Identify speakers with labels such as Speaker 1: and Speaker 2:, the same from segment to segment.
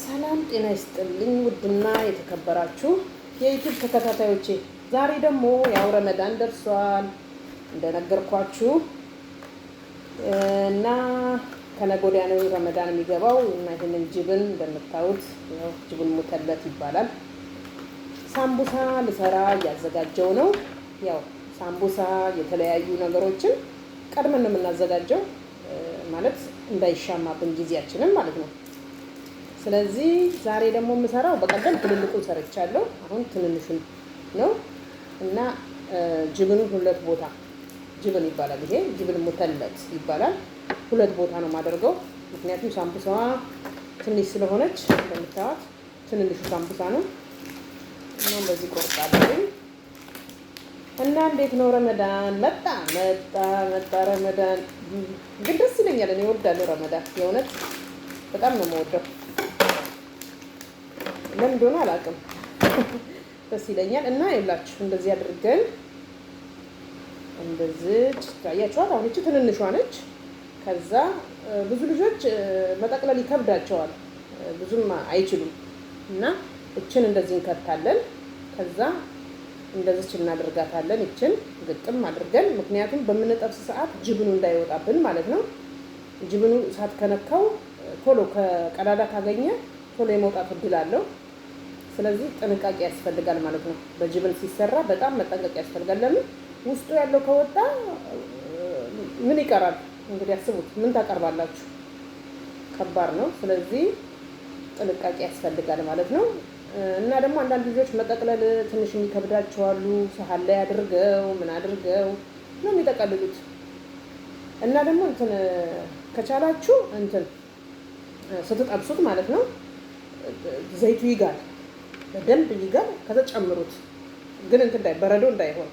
Speaker 1: ሰላም ጤና ይስጥልኝ ውድና የተከበራችሁ የዩቲዩብ ተከታታዮቼ፣ ዛሬ ደግሞ ያው ረመዳን ደርሷል እንደነገርኳችሁ እና ከነገ ወዲያ ነው ረመዳን የሚገባው እና ይሄንን ጅብን እንደምታዩት ያው ጅብን ሙተለት ይባላል። ሳምቡሳ ልሰራ እያዘጋጀው ነው። ያው ሳምቡሳ የተለያዩ ነገሮችን ቀድመን ነው የምናዘጋጀው ማለት እንዳይሻማብን ጊዜያችንን ማለት ነው። ስለዚህ ዛሬ ደግሞ የምሰራው በቀደም ትልልቁን ሰርቻለሁ። አሁን ትንንሹን ነው እና ጅብኑ ሁለት ቦታ ጅብን ይባላል። ይሄ ጅብን ሙተለት ይባላል። ሁለት ቦታ ነው የማደርገው ምክንያቱም ሳምቡሳዋ ትንሽ ስለሆነች እንደምታዩት ትንንሹ ሳምቡሳ ነው እና እንደዚህ ቆርጣለሁ። እና እንዴት ነው ረመዳን መጣ ረመዳን ግን ደስ ይለኛል። እኔ እወዳለሁ ረመዳን የእውነት በጣም ነው የምወደው። ለምን እንደሆነ አላውቅም ደስ ይለኛል። እና ይኸውላችሁ እንደዚህ አድርገን እንደዚህ ታያችኋት። አሁን እቺ ትንንሿ ነች። ከዛ ብዙ ልጆች መጠቅለል ይከብዳቸዋል ብዙም አይችሉም እና እችን እንደዚህ እንከታለን። ከዛ እንደዚህ እናደርጋታለን እችን ግጥም አድርገን ምክንያቱም በምንጠብስ ሰዓት ጅብኑ እንዳይወጣብን ማለት ነው። ጅብኑ እሳት ከነካው ቶሎ ከቀዳዳ ካገኘ ቶሎ የመውጣት እድል አለው። ስለዚህ ጥንቃቄ ያስፈልጋል ማለት ነው። በጅብን ሲሰራ በጣም መጠንቀቅ ያስፈልጋል። ለምን ውስጡ ያለው ከወጣ ምን ይቀራል እንግዲህ አስቡት። ምን ታቀርባላችሁ? ከባድ ነው። ስለዚህ ጥንቃቄ ያስፈልጋል ማለት ነው። እና ደግሞ አንዳንድ ልጆች መጠቅለል ትንሽ የሚከብዳቸው አሉ። ሰሃን ላይ አድርገው ምን አድርገው ነው የሚጠቀልሉት። እና ደግሞ እንትን ከቻላችሁ እንትን ስትጠብሱት ማለት ነው ዘይቱ ይጋል በደንብ ይጋል። ከዛ ጨምሩት። ግን እንትን በረዶ እንዳይሆን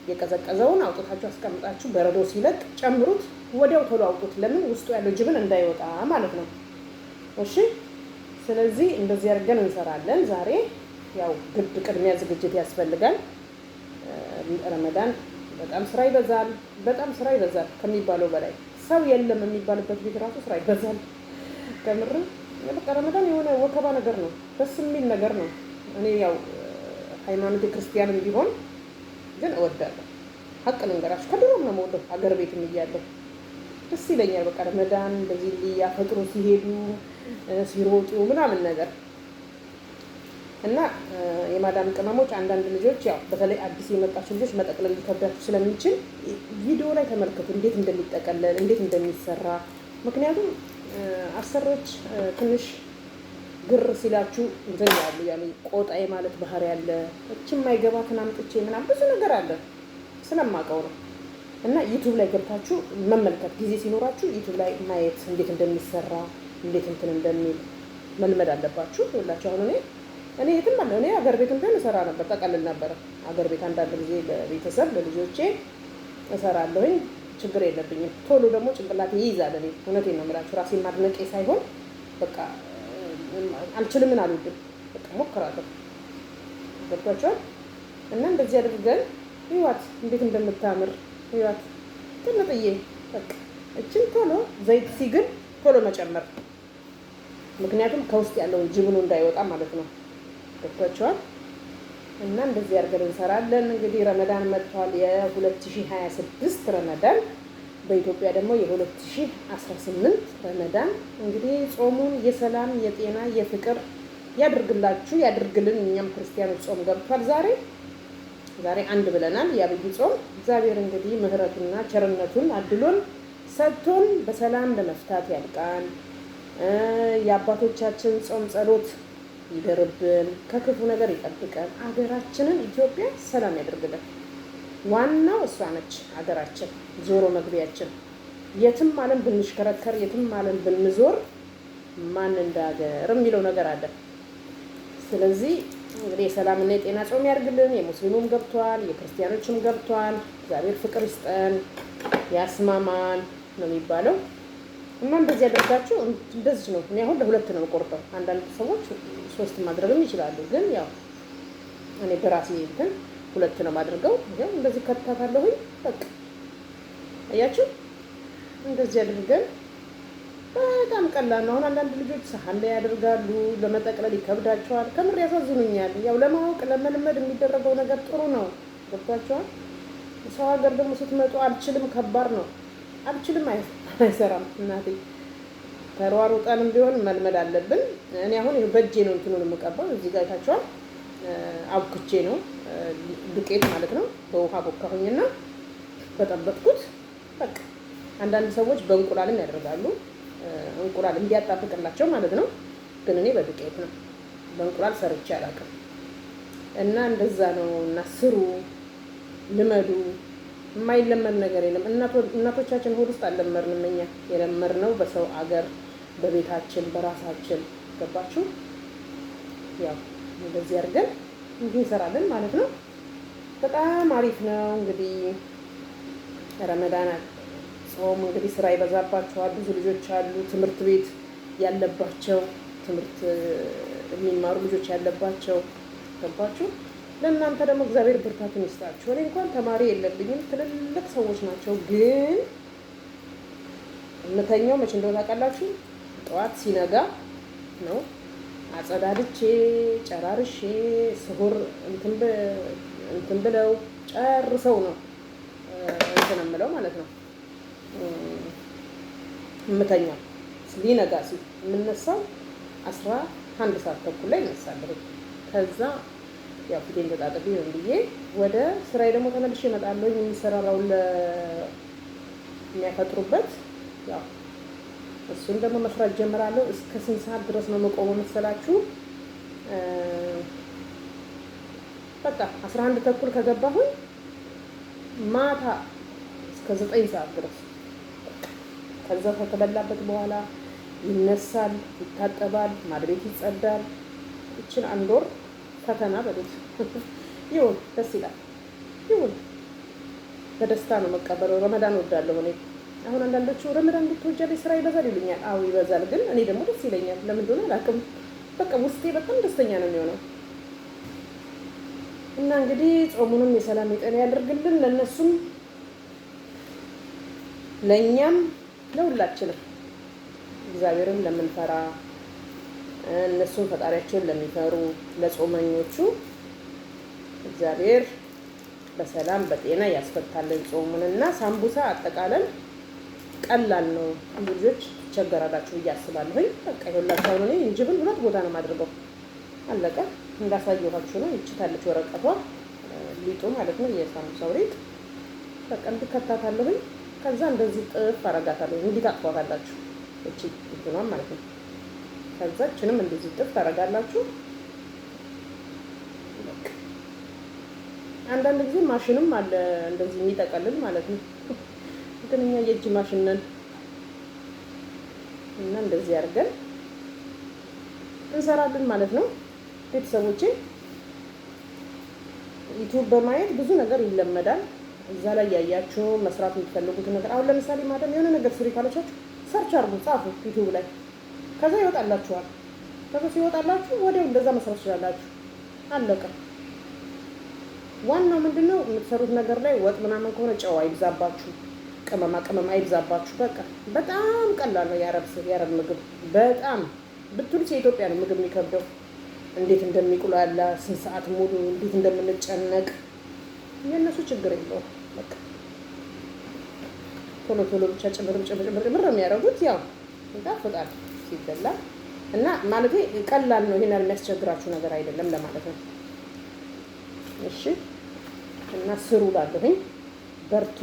Speaker 1: የቀዘቀዘውን አውጥታችሁ አስቀምጣችሁ በረዶ ሲለቅ ጨምሩት። ወዲያው ቶሎ አውጡት። ለምን ውስጡ ያለው ጅብን እንዳይወጣ ማለት ነው። እሺ ስለዚህ እንደዚህ አድርገን እንሰራለን ዛሬ። ያው ግድ ቅድሚያ ዝግጅት ያስፈልጋል። ረመዳን በጣም ስራ ይበዛል ከሚባለው በላይ። ሰው የለም የሚባልበት ቤት ራሱ ስራ ይበዛል። ከምር በቃ ረመዳን የሆነ ወከባ ነገር ነው። ደስ የሚል ነገር ነው። እኔ ያው ሃይማኖቴ ክርስቲያንም ቢሆን ግን እወዳለሁ። ሀቅ ልንገራችሁ ከድሮም ነው የምወደው። ሀገር ቤትም እያለሁ ደስ ይለኛል። በቃ ረመዳን እንደዚህ ሊያፈጥሩ ሲሄዱ ሲሮጡ ምናምን ነገር እና የማዳም ቅመሞች አንዳንድ ልጆች ያው በተለይ አዲስ የመጣችሁ ልጆች መጠቅለል ሊከብዳችሁ ስለሚችል ቪዲዮ ላይ ተመልከቱ እንዴት እንደሚጠቀለል እንዴት እንደሚሰራ። ምክንያቱም አሰሮች ትንሽ ግር ሲላችሁ እንትን ያሉ ቆጣዬ ማለት ባህሪ ያለ እቺም ማይገባትን አምጥቼ ምናምን ብዙ ነገር አለ ስለማውቀው ነው። እና ዩቲዩብ ላይ ገብታችሁ መመልከት ጊዜ ሲኖራችሁ ዩቲዩብ ላይ ማየት እንዴት እንደሚሰራ እንዴት እንትን እንደሚል መልመድ አለባችሁ። ሁላችሁ አሁን እኔ የትም አለ እኔ ሀገር ቤት እንትን እሰራ ነበር ጠቀልል ነበር ሀገር ቤት አንዳንድ ጊዜ ለቤተሰብ ለልጆቼ እሰራለሁኝ። ችግር የለብኝም። ቶሎ ደግሞ ጭንቅላቴ ይይዛል። እኔ እውነቴን ነው የምላችሁ ራሴን ማድነቄ ሳይሆን በቃ አልችልም አልወድም በቃ ሞክራለሁ። ገብቷችኋል? እና እንደዚህ አድርገን ህይወት እንዴት እንደምታምር ህይወት ትንጥዬ በቃ እችን ቶሎ ዘይት ሲግል ቶሎ መጨመር ምክንያቱም ከውስጥ ያለውን ጅብኑ እንዳይወጣ ማለት ነው። ገብቷችኋል? እና እንደዚህ አድርገን እንሰራለን። እንግዲህ ረመዳን መጥቷል። የ2026 ረመዳን በኢትዮጵያ ደግሞ የ2018 ረመዳን። እንግዲህ ጾሙን የሰላም የጤና የፍቅር ያድርግላችሁ ያድርግልን። እኛም ክርስቲያኖች ጾም ገብቷል። ዛሬ አንድ ብለናል። የአብይ ጾም እግዚአብሔር እንግዲህ ምህረቱንና ቸርነቱን አድሎን ሰጥቶን በሰላም ለመፍታት ያልቃን። የአባቶቻችን ጾም ጸሎት ይደርብን፣ ከክፉ ነገር ይጠብቀን፣ አገራችንን ኢትዮጵያ ሰላም ያደርግልን። ዋናው እሷ ነች አገራችን፣ ዞሮ መግቢያችን። የትም ዓለም ብንሽከረከር የትም ዓለም ብንዞር ማን እንደ ሀገር የሚለው ነገር አለ። ስለዚህ እንግዲህ የሰላምና የጤና ጾም ያድርግልን። የሙስሊሙም ገብቷል፣ የክርስቲያኖችም ገብቷል። እግዚአብሔር ፍቅር ይስጠን ያስማማን ነው የሚባለው። እና እንደዚህ ያደርጋችሁ እንደዚህ ነው። እኔ አሁን ለሁለት ነው ቆርጠው። አንዳንድ ሰዎች ሶስት ማድረግም ይችላሉ። ግን ያው እኔ በራሴ እንትን ሁለት ነው ማድረገው። ያው እንደዚህ ከተታታለሁኝ በቃ አያችሁ። እንደዚህ አድርገን በጣም ቀላል ነው። አሁን አንዳንድ ልጆች ሰሃን ላይ ያደርጋሉ፣ ለመጠቅለል ይከብዳቸዋል። ከምር ያሳዝኑኛል። ያው ለማወቅ ለመልመድ የሚደረገው ነገር ጥሩ ነው። ገብቷቸዋል። ሰው ሀገር ደግሞ ስትመጡ አልችልም፣ ከባድ ነው። አልችልም አይሰራም። እናቴ ተሯሩጠንም ቢሆን መልመድ አለብን። እኔ አሁን በእጄ ነው እንትኑን የምቀባው። እዚህ ጋር አይታችኋል። አብኩቼ ነው ዱቄት ማለት ነው። በውሃ ቦካሁኝና በጠበጥኩት። በቃ አንዳንድ ሰዎች በእንቁላልም ያደርጋሉ፣ እንቁላል እንዲያጣብቅላቸው ማለት ነው። ግን እኔ በዱቄት ነው፣ በእንቁላል ሰርቼ አላውቅም። እና እንደዛ ነው። እና ስሩ፣ ልመዱ። የማይለመድ ነገር የለም። እናቶቻችን ሆድ ውስጥ አልለመድንም። እኛ የለመድነው በሰው አገር፣ በቤታችን፣ በራሳችን። ገባችሁ? ያው እንደዚህ አድርገን እንዲህ እንሰራለን ማለት ነው። በጣም አሪፍ ነው። እንግዲህ ረመዳን ጾም እንግዲህ ስራ ይበዛባቸዋል። ብዙ ልጆች አሉ ትምህርት ቤት ያለባቸው፣ ትምህርት የሚማሩ ልጆች ያለባቸው። ገባችሁ? ለእናንተ ደግሞ እግዚአብሔር ብርታቱን ይስጣችሁ። እኔ እንኳን ተማሪ የለብኝም፣ ትልልቅ ሰዎች ናቸው። ግን እምተኛው መቼ እንደሆነ ታውቃላችሁ? ጠዋት ሲነጋ ነው። አጸዳድቼ ጨራርሼ ስሁር እንትን ብለው ጨርሰው ነው እንትን የምለው ማለት ነው። እምተኛው ሊነጋ ሲል የምነሳው 11 ሰዓት ተኩል ላይ እነሳለሁ። ከዛ ያው ፊቴን ተጣጥቤ ነው ብዬ ወደ ስራዬ ደግሞ ተመልሼ እመጣለሁ። የሚሰራራውን የሚያፈጥሩበት ያው እሱን ደግሞ መስራት ጀምራለሁ። እስከ 8 ሰዓት ድረስ ነው መቆመው መሰላችሁ? በቃ 11 ተኩል ከገባሁኝ ማታ እስከ 9 ሰዓት ድረስ። ከዛ ከተበላበት በኋላ ይነሳል፣ ይታጠባል፣ ማድቤት ይጸዳል። እችን 1 ወር ፈተና በሉት። ይሁን፣ ደስ ይላል። ይሁን፣ በደስታ ነው መቀበለው። ረመዳን እወዳለሁ እኔ። አሁን አንዳንዶቹ ረመዳን ብትወጃለሽ ስራ ይበዛል ይሉኛል። አዎ ይበዛል፣ ግን እኔ ደግሞ ደስ ይለኛል። ለምን እንደሆነ አላውቅም። በቃ ውስጤ በጣም ደስተኛ ነው የሚሆነው። እና እንግዲህ ጾሙንም የሰላም የጤና ያደርግልን፣ ለነሱም ለኛም ለሁላችንም። እግዚአብሔርን ለምንፈራ እነሱን ፈጣሪያቸውን ለሚፈሩ ለጾመኞቹ እግዚአብሔር በሰላም በጤና ያስፈታልን ጾሙንና። ሳምቡሳ አጠቃለን ቀላል ነው። ብዙ ልጆች ትቸገራላችሁ ብዬ አስባለሁኝ። በቃ ይኸውላችሁ አሁን እኔ እንጅብል 2 ቦታ ነው የማድርገው። አለቀ። እንዳሳየኋችሁ ነው። ይችታለች ወረቀቷ ሊጡ ማለት ነው፣ የሳምቡሳው ሊጥ። በቃ እንድከታታለሁኝ። ከዛ እንደዚህ ጥፍ አረጋታለሁ። እንዲህ ታጥፏታላችሁ እቺ እንትኗን ማለት ነው። ከዛ እችንም እንደዚህ ጥፍ ታረጋላችሁ። አንዳንድ ጊዜ ማሽንም አለ እንደዚህ የሚጠቀልል ማለት ነው። ግን እኛ የእጅ ማሽን ነን እና እንደዚህ አድርገን እንሰራለን ማለት ነው። ቤተሰቦቼ ዩቲዩብ በማየት ብዙ ነገር ይለመዳል። እዛ ላይ ያያችሁ መስራት የምትፈልጉት ነገር፣ አሁን ለምሳሌ ማዳም የሆነ ነገር ስሪ ካለቻችሁ ሰርች አድርጉ፣ ጻፉ ዩቲዩብ ላይ። ከዛ ይወጣላችኋል። ከዛ ሲወጣላችሁ ወዲያው እንደዛ መስራት ትችላላችሁ። አለቀ። ዋናው ምንድነው የምትሰሩት ነገር ላይ ወጥ ምናምን ከሆነ ጨው አይብዛባችሁ፣ ቅመማ ቅመም አይብዛባችሁ። በቃ በጣም ቀላል ነው የአረብ ምግብ። በጣም ብትሉት የኢትዮጵያ ነው ምግብ የሚከብደው። እንዴት እንደሚቁላላ ስንት ሰዓት ሙሉ እንዴት እንደምንጨነቅ የእነሱ ችግር የለውም። በቃ ቶሎ ቶሎ ብቻ ጭምር የሚያደርጉት ያው ይጣፍጣል ሲበላ እና ማለት ቀላል ነው። ይሄን የሚያስቸግራችሁ ነገር አይደለም ለማለት ነው። እሺ እና ስሩ ላለሁኝ በርቱ።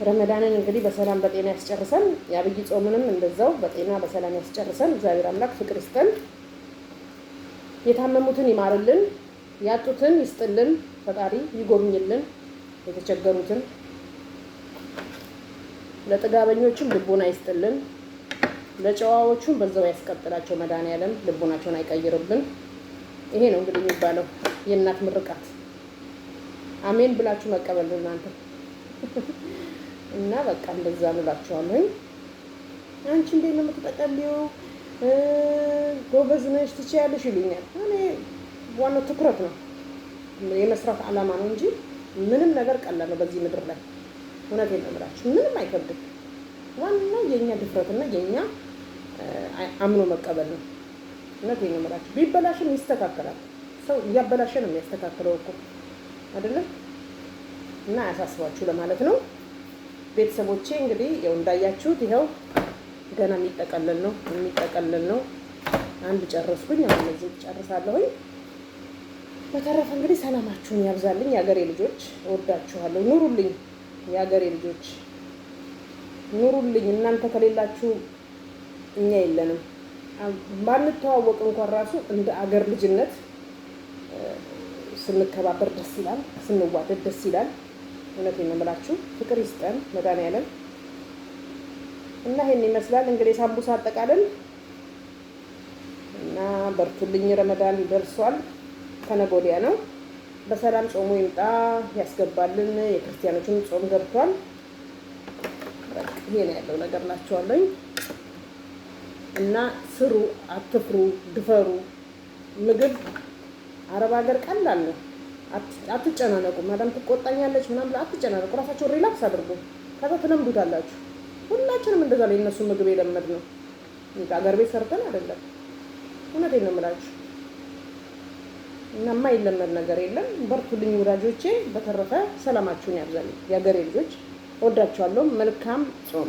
Speaker 1: ረመዳንን እንግዲህ በሰላም በጤና ያስጨርሰን። የአብይ ጾምንም እንደዛው በጤና በሰላም ያስጨርሰን። እግዚአብሔር አምላክ ፍቅር ይስጠን። የታመሙትን ይማርልን፣ ያጡትን ይስጥልን፣ ፈጣሪ ይጎብኝልን፣ የተቸገሩትን ለጥጋበኞችም ልቦና ይስጥልን፣ ለጨዋዎቹም በዛው ያስቀጥላቸው። መድኃኒዓለም ልቦናቸውን አይቀይርብን። ይሄ ነው እንግዲህ የሚባለው የእናት ምርቃት። አሜን ብላችሁ መቀበል እናንተ እና በቃ እንደዛ እንላችኋለሁ። አንቺ እንዴት ነው የምትጠቀልዪው? ጎበዝ ነሽ ትችያለሽ ይሉኛል። እኔ ዋናው ትኩረት ነው የመስራት ዓላማ ነው እንጂ ምንም ነገር ቀላል ነው በዚህ ምድር ላይ። እውነቴን ነው የምላችሁ፣ ምንም አይከብድም። ዋናው የኛ ድፍረትና የኛ አምኖ መቀበል ነው። እውነቴን ነው የምላችሁ። ቢበላሽም ይስተካከላል። ሰው እያበላሸ ነው የሚያስተካክለው እኮ አይደለም። እና አያሳስባችሁ ለማለት ነው ቤተሰቦቼ። እንግዲህ ያው እንዳያችሁት ይኸው ገና የሚጠቀለል ነው። አንድ ጨረስኩኝ። አሁን እዚህ ጨርሳለሁኝ። በተረፈ እንግዲህ ሰላማችሁን ያብዛልኝ የሀገሬ ልጆች። እወዳችኋለሁ። ኑሩልኝ የሀገሬ ልጆች ኑሩልኝ። እናንተ ከሌላችሁ እኛ የለንም። ባንተዋወቅ እንኳን ራሱ እንደ አገር ልጅነት ስንከባበር ደስ ይላል፣ ስንዋደድ ደስ ይላል። እውነቴን ነው የምላችሁ። ፍቅር ይስጠን መድኃኒዓለም። እና ይሄን ይመስላል እንግዲህ ሳምቡሳ አጠቃለን እና በርቱልኝ። ረመዳን ደርሷል። ከነገ ወዲያ ነው። በሰላም ጾሙ ይምጣ ያስገባልን። የክርስቲያኖችን ጾም ገብቷል። ይሄ ነው ያለው ነገር ላችኋለሁ። እና ስሩ፣ አትፍሩ፣ ድፈሩ። ምግብ አረብ ሀገር ቀላል ነው። አትጨናነቁ። ማዳም ትቆጣኛለች ምናምን ብላ አትጨናነቁ። ራሳችሁን ሪላክስ አድርጉ። ከዛ ትለምዱታላችሁ። ሁላችንም እንደዛ ላይ እነሱ ምግብ የለመድነው ሀገር ቤት ሰርተን አይደለም። እውነቴን ነው የምላችሁ። እና የማይለመድ ነገር የለም። በርቱልኝ ወዳጆቼ። በተረፈ ሰላማችሁን ያብዛልኝ የሀገሬ ልጆች። እወዳችኋለሁ። መልካም ጾም